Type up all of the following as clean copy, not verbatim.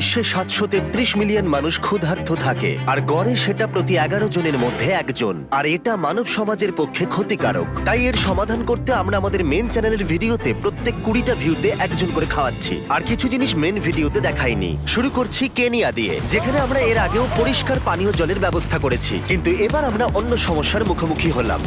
বিশ্বে 733 মিলিয়ন মানুষ ক্ষুধার্ত থাকে, আর গড়ে সেটা প্রতি 11 জনের মধ্যে একজন। আর এটা মানব সমাজের পক্ষে ক্ষতিকারক। তাই এর সমাধান করতে আমরা আমাদের মেন চ্যানেলের ভিডিওতে প্রত্যেক 20টা ভিউতে একজন করে খাওয়াচ্ছি। আর কিছু জিনিস মেন ভিডিওতে দেখাইনি। শুরু করছি কেনিয়া দিয়ে, যেখানে আমরা এর আগেও পরিষ্কার পানীয় জলের ব্যবস্থা করেছি, কিন্তু এবার আমরা অন্য সমস্যার মুখোমুখি হলাম।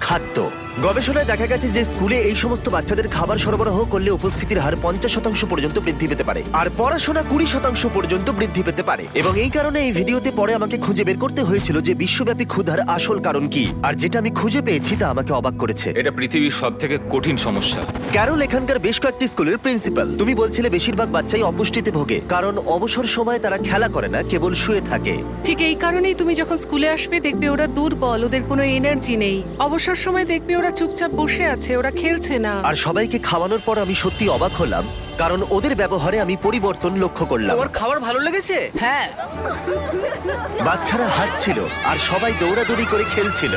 খাদ্য। গবেষণায় দেখা গেছে যে স্কুলে এই সমস্ত বাচ্চাদের খাবার সরবরাহ করলে উপস্থিতির হার 50% পর্যন্ত বৃদ্ধি পেতে পারে, আর পড়াশোনা 20% পর্যন্ত বৃদ্ধি পেতে পারে। এবং এই কারণে এই ভিডিওতে পরে আমাকে খুঁজে বের করতে হয়েছিল যে বিশ্বব্যাপী ক্ষুধার আসল কারণ কি। আর যেটা আমি খুঁজে পেয়েছি তা আমাকে অবাক করেছে। এটা পৃথিবীর সবথেকে কঠিন সমস্যা। ক্যারল এখানকার বেশ কয়েকটি স্কুলের প্রিন্সিপাল। তুমি বলছিলে বেশিরভাগ বাচ্চাই অপুষ্টিতে ভোগে, কারণ অবসর সময় তারা খেলা করে না, কেবল শুয়ে থাকে। ঠিক এই কারণেই তুমি যখন স্কুলে আসবে দেখবে ওরা দুর্বল, ওদের কোনো এনার্জি নেই। অবসর সময় দেখবে ওরা চুপচাপ বসে আছে, ওরা খেলছে না। আর সবাইকে খাওয়ানোর পর আমি সত্যি অবাক হলাম, কারণ ওদের ব্যবহারে আমি পরিবর্তন লক্ষ্য করলাম। তোমার খাবার ভালো লেগেছে? হ্যাঁ, বাচ্চারা হাসছিল আর সবাই দৌড়াদৌড়ি করে খেলছিল।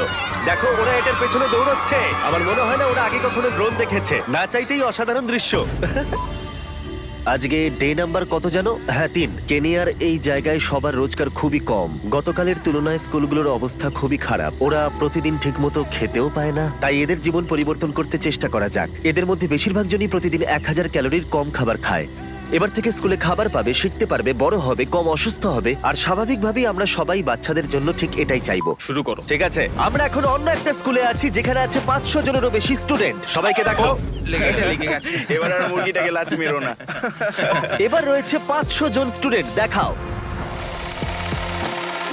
দেখো ওরা এটার পেছনে দৌড়চ্ছে। আমার মনে হয় না ওরা আগে কখনো ড্রোন দেখেছে। না চাইতেই অসাধারণ দৃশ্য। আজকে ডে নাম্বার কত জানো? হ্যাঁ, 3। কেনিয়ার এই জায়গায় সবার রোজগার খুবই কম। গতকালের তুলনায় স্কুলগুলোর অবস্থা খুবই খারাপ। ওরা প্রতিদিন ঠিকমতো খেতেও পায় না। তাই এদের জীবন পরিবর্তন করতে চেষ্টা করা যাক। এদের মধ্যে বেশিরভাগ জনই প্রতিদিন 1000 ক্যালোরির কম খাবার খায়। এবার থেকে স্কুলে খাবার পাবে, শিখতে পারবে, বড় হবে, কম অসুস্থ হবে। আর স্বাভাবিকভাবেই আমরা সবাই বাচ্চাদের জন্য ঠিক এটাই চাইবো। শুরু করো। ঠিক আছে, আমরা এখন অন্য একটা স্কুলে আছি যেখানে আছে 500 জনেরও বেশি স্টুডেন্ট। সবাইকে দেখো। লেগে গেছে। এবার আর মুরগিটাকে লাথি মেরো না। এবার রয়েছে 500 জন স্টুডেন্ট, দেখাও।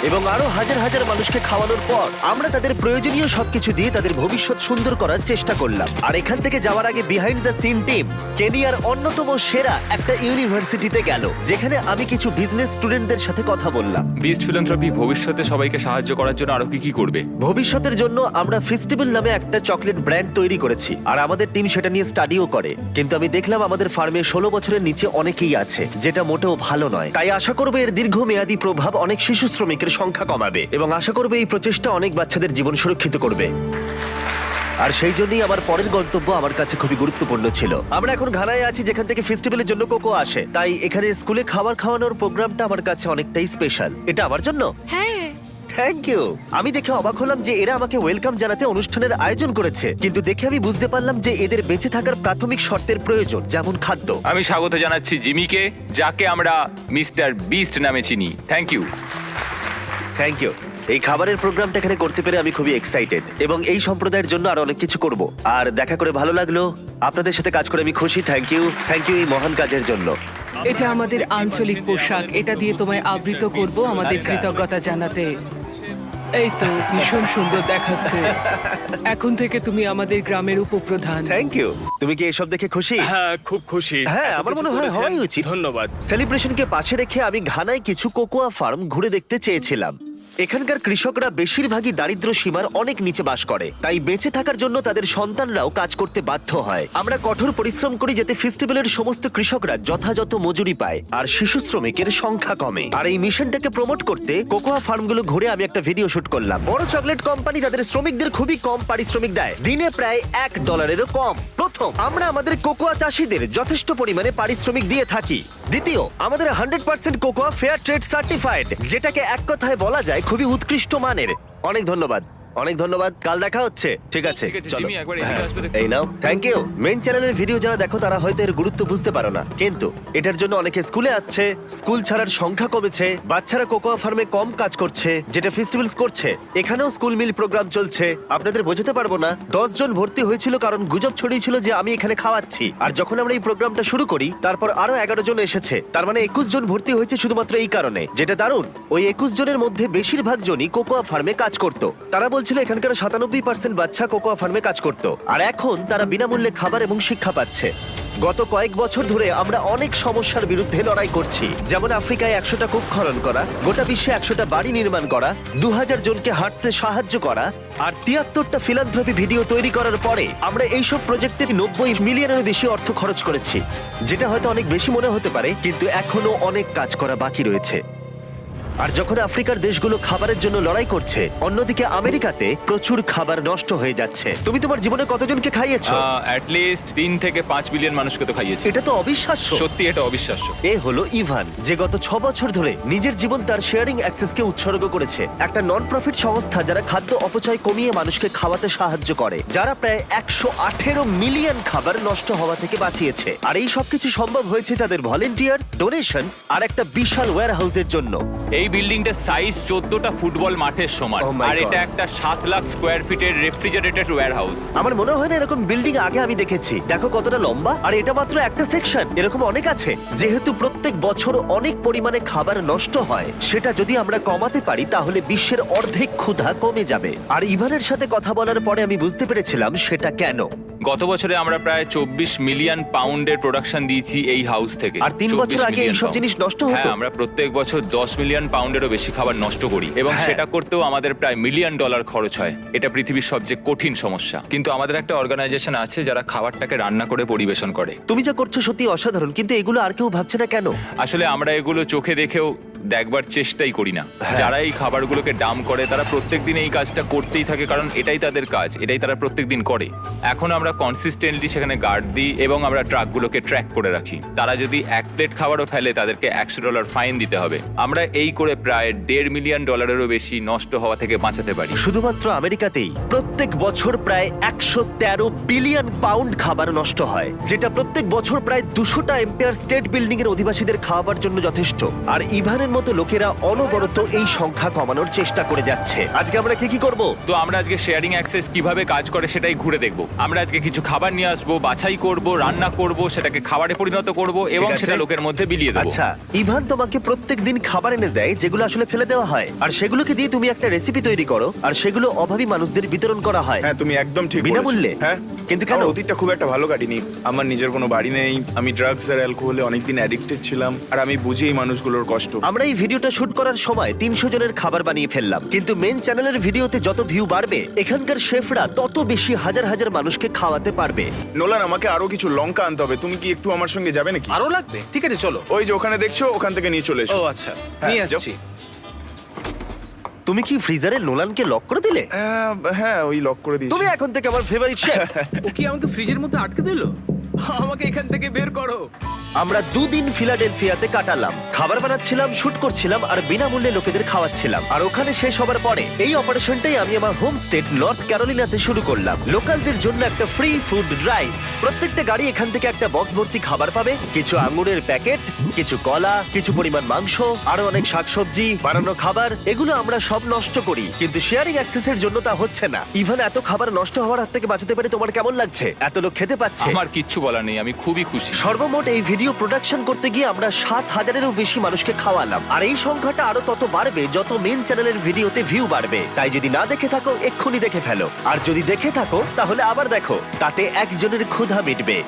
এবং আরো হাজার হাজার মানুষকে খাওয়ানোর পর আমরা তাদের প্রয়োজনীয় সবকিছু দিয়ে তাদের ভবিষ্যৎ সুন্দর করার চেষ্টা করলাম। আর এখান থেকে যাওয়ার আগে বিহাইন্ড দ্য সিন টিম কেনিয়ার অন্যতম সেরা একটা ইউনিভার্সিটিতে গেল, যেখানে আমি কিছু বিজনেস স্টুডেন্টদের সাথে কথা বললাম। বিস্ট ফিলান্থ্রপি ভবিষ্যতে সবাইকে সাহায্য করার জন্য আরো কি করবে? ভবিষ্যতের জন্য আমরা ফেস্টিভ্যাল নামে একটা চকলেট ব্র্যান্ড তৈরি করেছি, আর আমাদের টিম সেটা নিয়ে স্টাডিও করে। কিন্তু আমি দেখলাম আমাদের ফার্মে 16 বছরের নিচে অনেকেই আছে, যেটা মোটেও ভালো নয়। তাই আশা করবো এর দীর্ঘমেয়াদী প্রভাব অনেক শিশু শ্রমিকের সংখ্যা কমাবে, এবং আশা করবো এই প্রচেষ্টা অনেক বাচ্চাদের জীবন সুরক্ষিত করবে। আর সেই জন্যই আমার পরের গন্তব্য আমার কাছে খুবই গুরুত্বপূর্ণ ছিল। আমরা এখন ঘানায় আছি, যেখান থেকে ফেস্টিভ্যালের জন্য কোকো আসে। তাই এখানে স্কুলে খাবার খাওয়ানোর প্রোগ্রামটা আমার কাছে অনেকটাই স্পেশাল। এটা আমার জন্য। হ্যাঁ, থ্যাংক ইউ। আমি দেখে অবাক হলাম যে এরা আমাকে ওয়েলকাম জানাতে অনুষ্ঠানের আয়োজন করেছে, কিন্তু দেখে আমি বুঝতে পারলাম যে এদের বেঁচে থাকার প্রাথমিক শর্তের প্রয়োজন, যেমন খাদ্য। আমি স্বাগত জানাচ্ছি জিমিকে, যাকে আমরা মিস্টার বিস্ট নামে চিনি। Thank you. Thank you. এই খাবারের প্রোগ্রামটা এখানে করতে পেরে আমি খুবই এক্সাইটেড, এবং এই সম্প্রদায়ের জন্য আরো অনেক কিছু করব। আর দেখা করে ভালো লাগলো, আপনাদের সাথে কাজ করে আমি খুশি। থ্যাংক ইউ এই মহান কাজের জন্য। এটা আমাদের আঞ্চলিক পোশাক, এটা দিয়ে তোমায় আবৃত করব আমাদের কৃতজ্ঞতা জানাতে। এই তো ভীষণ সুন্দর দেখাচ্ছে। এখন থেকে তুমি আমাদের গ্রামের উপপ্রধান। Thank you. তুমি কি এসব দেখে খুশি? হ্যাঁ, খুব খুশি। হ্যাঁ, এত আমার কিছু মনে হয় করেছেন। হওয়াই উচিত। ধন্যবাদ। সেলিব্রেশনকে পাশে রেখে আমি ঘানায় কিছু কোকোয়া ফার্ম ঘুরে দেখতে চেয়েছিলাম। এখানকার কৃষকরা বেশিরভাগই দারিদ্র্য সীমার অনেক নিচে বাস করে, তাই বেঁচে থাকার জন্য তাদের সন্তানরাও কাজ করতে বাধ্য হয়। আমরা কঠোর পরিশ্রম করি যাতে ফেস্টিভ্যালের সমস্ত কৃষকরা যথাযথ মজুরি পায় আর শিশু শ্রমিকের সংখ্যা কমে। আর এই মিশনটাকে প্রমোট করতে কোকোয়া ফার্মগুলো ঘুরে আমি একটা ভিডিও শুট করলাম। বড় চকলেট কোম্পানি তাদের শ্রমিকদের খুবই কম পারিশ্রমিক দেয়, দিনে প্রায় $1 কম। প্রথম, আমরা আমাদের কোকোয়া চাষীদের যথেষ্ট পরিমাণে পারিশ্রমিক দিয়ে থাকি। দ্বিতীয়, আমাদের 100% কোকোয়া ফেয়ার ট্রেড সার্টিফাইড, যেটাকে এক কথায় বলা যায় খুবই উৎকৃষ্ট মানের। অনেক ধন্যবাদ, অনেক ধন্যবাদ। কাল দেখা হচ্ছে। ঠিক আছে, ঠিক আছে, চলো। জিমি, একবার এদিকে হ্যাঁ, আসবে দেখতে? এই নাও। Thank you. মেইন চ্যানেলের ভিডিও যারা দেখো তারা হয়তো এর গুরুত্ব বুঝতে পারো না, কিন্তু এটার জন্য অনেকে স্কুলে আসছে, স্কুল ছাড়ার সংখ্যা কমেছে, বাচ্চারা কোকোয়া ফার্মে কম কাজ করছে, যেটা ফেস্টিভ্যালস করছে। এখানেও স্কুল মিল প্রোগ্রাম চলছে। আপনাদের বোঝাতে পারবো না, 10 জন ভর্তি হয়েছিল কারণ গুজব ছড়িয়েছিল যে আমি এখানে খাওয়াচ্ছি। আর যখন আমরা এই প্রোগ্রামটা শুরু করি, তারপর আরো 11 জন এসেছে। তার মানে 21 জন ভর্তি হয়েছে শুধুমাত্র এই কারণে, যেটা দারুণ। ওই 21 জনের মধ্যে বেশিরভাগ জনই কোকোয়া ফার্মে কাজ করত। তারা বলছিল এখানকার 97% বাচ্চা কোকোয়া ফার্মে কাজ করত, আর এখন তারা বিনামূল্যে খাবার এবং শিক্ষা পাচ্ছে। গত কয়েক বছর ধরে আমরা অনেক সমস্যার বিরুদ্ধে লড়াই করছি, যেমন আফ্রিকায় 100টা কূপ খনন করা, গোটা বিশ্বে 100টা বাড়ি নির্মাণ করা, 2000 জনকে হাঁটতে সাহায্য করা, আর 73টা ফিলান্থ্রপি ভিডিও তৈরি করার পরে আমরা এইসব প্রজেক্টে 90 মিলিয়নেরও বেশি অর্থ খরচ করেছি, যেটা হয়তো অনেক বেশি মনে হতে পারে, কিন্তু এখনো অনেক কাজ করা বাকি রয়েছে। আর যখন আফ্রিকার দেশগুলো খাবারের জন্য লড়াই করছে, অন্যদিকে আমেরিকাতে প্রচুর খাবার নষ্ট হয়ে যাচ্ছে। তুমি তোমার জীবনে কতজনকে খাইয়েছো? অ্যাটলিস্ট 3 থেকে 5 বিলিয়ন মানুষকে তো খাইয়েছি। এটা তো অবিশ্বাস্য। সত্যি এটা অবিশ্বাস্য। এ হলো ইভান, যে গত 6 বছর ধরে নিজের জীবন তার শেয়ারিং অ্যাক্সেসকে উৎসর্গ করেছে। একটা নন প্রফিট সংস্থা যারা খাদ্য অপচয় কমিয়ে মানুষকে খাওয়াতে সাহায্য করে, যারা প্রায় 118 মিলিয়ন খাবার নষ্ট হওয়া থেকে বাঁচিয়েছে। আর এই সবকিছু সম্ভব হয়েছে তাদের ভলেন্টিয়ার, ডোনেশনস আর একটা বিশাল ওয়্যারহাউসের জন্য। এই বিল্ডিংটার সাইজ 14টা ফুটবল মাঠের সমান। Oh my আর এটা God. একটা 7 লাখ স্কোয়ার ফিটের রেফ্রিজারেটেড ওয়্যারহাউস। আমার মনে হয় না এরকম বিল্ডিং আগে আমি দেখেছি। দেখো কতটা লম্বা, আর এটা মাত্র একটা সেকশন। এরকম অনেক আছে। যেহেতু প্রত্যেক বছর অনেক পরিমাণে খাবার নষ্ট হয়, সেটা যদি আমরা কমাতে পারি তাহলে বিশ্বের অর্ধেক ক্ষুধা কমে যাবে। আর ইভানের সাথে কথা বলার পরে আমি বুঝতে পেরেছিলাম সেটা কেন। গত বছরে আমরা প্রায় 24 মিলিয়ন পাউন্ডের প্রোডাকশন দিয়েছি এই হাউস থেকে। আর 3 বছর 24 আগে মিলিয়ন এইসব পাউন্ড। জিনিস নষ্ট হতো। হ্যাঁ, আমরা প্রত্যেক বছর 10 মিলিয়ন পাউন্ডেরও বেশি খাবার নষ্ট করি, এবং হ্যাঁ। সেটা করতেও আমাদের প্রায় $1 মিলিয়ন খরচ হয়। এটা পৃথিবীর সবচেয়ে কঠিন সমস্যা। কিন্তু আমাদের একটা অর্গানাইজেশন আছে যারা খাবারটাকে রান্না করে পরিবেশন করে। তুমি যা করছো সত্যি অসাধারণ, কিন্তু এগুলো আর কেউ ভাবছে না কেন? আসলে আমরা এগুলো চোখে দেখেও দেখবার চেষ্টাই করি না। হ্যাঁ। যারা এই খাবারগুলোকে ডাম করে তারা প্রত্যেকদিন এই কাজটা করতেই থাকে, কারণ এটাই তাদের কাজ, এটাই তারা প্রত্যেকদিন করে। এখন আমরা কনসিস্টেন্টলি সেখানে গার্ড দিই এবং আমরা ট্রাকগুলোকে ট্র্যাক করে রাখি। তারা যদি 1 প্লেট খাবারও ফেলে তাদেরকে $100 ফাইন দিতে হবে। আমরা এই করে প্রায় $1.5 মিলিয়ন বেশি নষ্ট হওয়া থেকে বাঁচাতে পারি। শুধুমাত্র আমেরিকাতেই প্রত্যেক বছর প্রায় 113 বিলিয়ন পাউন্ড খাবার নষ্ট হয়, যেটা প্রত্যেক বছর প্রায় 200টা এম্পায়ার স্টেট বিল্ডিং এর অধিবাসীদের খাওয়াবার জন্য যথেষ্ট। আর ইভানের মতো লোকেরা অনবরত এই সংখ্যা কমানোর চেষ্টা করে যাচ্ছে। আজকে আমরা কি করব? তো আমরা আজকে শেয়ারিং অ্যাক্সেস কিভাবে কাজ করে সেটাই ঘুরে দেখব। আমরা আজকে কিছু খাবার নিয়ে আসবো, বাছাই করব, রান্না করব, সেটাকে খাবারে পরিণত করব এবং আছে। সেটা লোকের মধ্যে বিলিয়ে দেবো। আচ্ছা, ইভান তোমাকে প্রত্যেক দিন খাবার এনে দেয় যেগুলো আসলে ফেলে দেওয়া হয়, আর সেগুলোকে দিয়ে তুমি একটা রেসিপি তৈরি করো, আর সেগুলো অভাবী মানুষদের বিতরণ করা হয়। হ্যাঁ, তুমি একদম ঠিক বলেছো। বিনামূল্যে? হ্যাঁ, কিন্তু কেন? আমার অতীতটা খুব একটা ভালো কাটেনি। আমার নিজের কোনো বাড়ি নেই, আমি ড্রাগস আর অ্যালকোহলে অনেকদিন অ্যাডিক্টেড ছিলাম, আর আমি বুঝি এই মানুষগুলোর কষ্ট। আমরা এই ভিডিওটা শুট করার সময় 300 জনের খাবার বানিয়ে ফেললাম, কিন্তু মেন চ্যানেলের ভিডিওতে যত ভিউ বাড়বে, এখানকার শেফরা তত বেশি হাজার হাজার মানুষকে খাওয়াতে পারবে। নোলান, আমাকে আরো কিছু লঙ্কা আনতে হবে। তুমি কি একটু আমার সঙ্গে যাবে নাকি? আরো লাগবে? ঠিক আছে, চলো। ওই যে ওখানে দেখছো, ওখান থেকে নিয়ে চলে ও এসো। আচ্ছা, হ্যাঁ, নিয়ে যাও। আসছি। তুমি কি ফ্রিজারে নোলানকে লক করে দিলে? হ্যাঁ, ওই লক করে দিয়েছি। তুমি এখন থেকে আমার ফেভারিট শেফ। ও কি আমাকে ফ্রিজের মধ্যে আটকে দিল? আমাকে এখান থেকে বের করো। আমরা 2 দিন ফিলাডেলফিয়াতে কাটালাম, খাবার বানাচ্ছিলাম, শুট করছিলাম, আর বিনামূল্যে লোকেদের খাওয়াচ্ছিলাম। আর ওখানে শেষ হবার পরে এই অপারেশনটাই আমি আমার হোম স্টেট নর্থ ক্যারোলিনাতে শুরু করলাম। লোকালদের জন্য একটা ফ্রি ফুড ড্রাইভ। প্রত্যেকটা গাড়ি এখান থেকে একটা বক্স ভর্তি খাবার পাবে, কিছু আঙুরের প্যাকেট, কিছু কলা, কিছু পরিমাণ মাংস, আরো অনেক শাকসবজি, বানানো খাবার। এগুলো আমরা সব নষ্ট করি, কিন্তু শেয়ারিং অ্যাক্সেসের জন্য তা হচ্ছে না। ইভান, এত খাবার নষ্ট হওয়ার হাত থেকে বাঁচাতে পারে তোমার কেমন লাগছে? এত লোক খেতে পাচ্ছে। আমার কিচ্ছু বলার নেই, আমি খুবই খুশি। সর্বমোট এই ভিডিও প্রোডাকশন করতে গিয়ে আমরা 7,000-এরও বেশি মানুষকে খাওয়ালাম, আর এই সংখ্যাটা আরো তত বাড়বে যত মেন চ্যানেলের ভিডিওতে ভিউ বাড়বে। তাই যদি না দেখে থাকো, এক্ষুনি দেখে ফেলো, আর যদি দেখে থাকো তাহলে আবার দেখো, তাতে একজনের ক্ষুধা মিটবে।